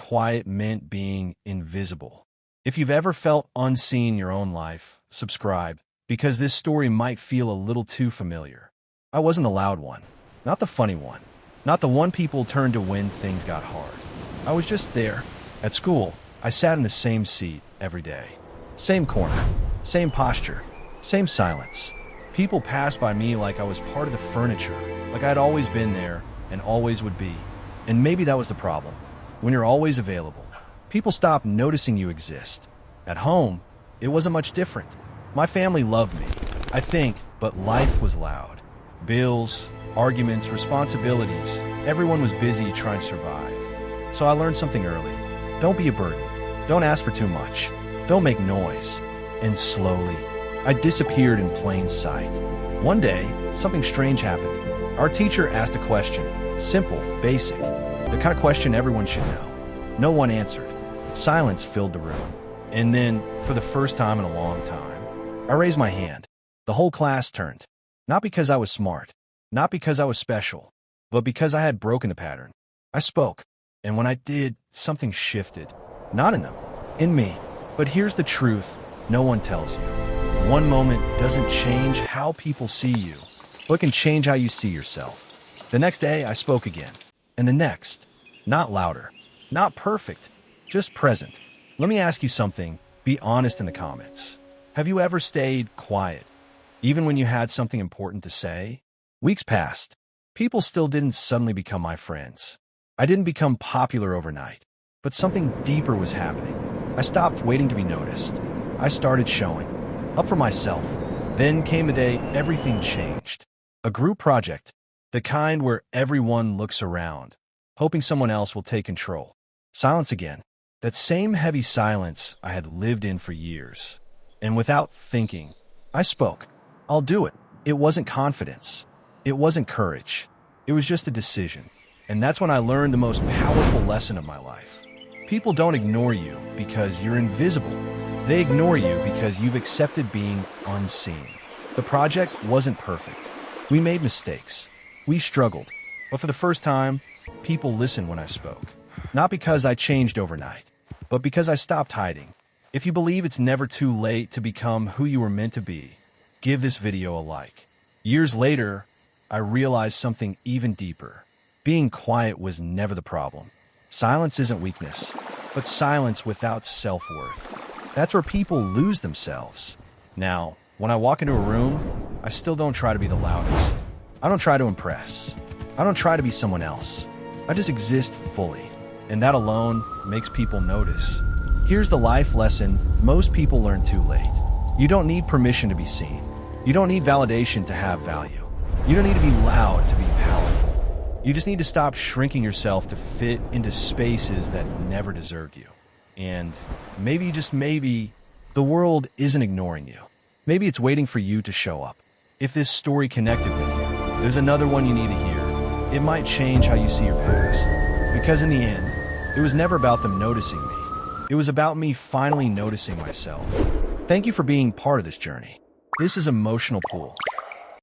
quiet meant being invisible. If you've ever felt unseen in your own life, subscribe, because this story might feel a little too familiar. I wasn't the loud one, not the funny one, not the one people turned to when things got hard. I was just there. At school, I sat in the same seat every day. Same corner, same posture, same silence. People passed by me like I was part of the furniture, like I'd always been there and always would be. And maybe that was the problem. When you're always available, people stop noticing you exist. At home, it wasn't much different. My family loved me, I think, but life was loud. Bills, arguments, responsibilities. Everyone was busy trying to survive. So I learned something early. Don't be a burden. Don't ask for too much. Don't make noise. And slowly, I disappeared in plain sight. One day, something strange happened. Our teacher asked a question. Simple, basic. The kind of question everyone should know. No one answered. Silence filled the room. And then, for the first time in a long time, I raised my hand. The whole class turned. Not because I was smart, not because I was special, but because I had broken the pattern. I spoke, and when I did, something shifted. Not in them, in me. But here's the truth no one tells you. One moment doesn't change how people see you, but can change how you see yourself. The next day, I spoke again. And the next. Not louder, not perfect, just present. Let me ask you something. Be honest in the comments. Have you ever stayed quiet, even when you had something important to say? Weeks passed. People still didn't suddenly become my friends. I didn't become popular overnight, but something deeper was happening. I stopped waiting to be noticed. I started showing up for myself. Then came the day everything changed. A group project, the kind where everyone looks around, hoping someone else will take control. Silence again. That same heavy silence I had lived in for years. And without thinking, I spoke. I'll do it. It wasn't confidence. It wasn't courage. It was just a decision. And that's when I learned the most powerful lesson of my life. People don't ignore you because you're invisible. They ignore you because you've accepted being unseen. The project wasn't perfect. We made mistakes. We struggled. But for the first time, people listened when I spoke. Not because I changed overnight, but because I stopped hiding. If you believe it's never too late to become who you were meant to be, give this video a like. Years later, I realized something even deeper. Being quiet was never the problem. Silence isn't weakness, but silence without self-worth. That's where people lose themselves. Now, when I walk into a room, I still don't try to be the loudest. I don't try to impress. I don't try to be someone else. I just exist fully, and that alone makes people notice. Here's the life lesson most people learn too late. You don't need permission to be seen. You don't need validation to have value. You don't need to be loud to be powerful. You just need to stop shrinking yourself to fit into spaces that never deserved you. And maybe, just maybe, the world isn't ignoring you. Maybe it's waiting for you to show up. If this story connected with you, there's another one you need to hear. It might change how you see your past. Because in the end, it was never about them noticing me. It was about me finally noticing myself. Thank you for being part of this journey. This is Emotional Pool.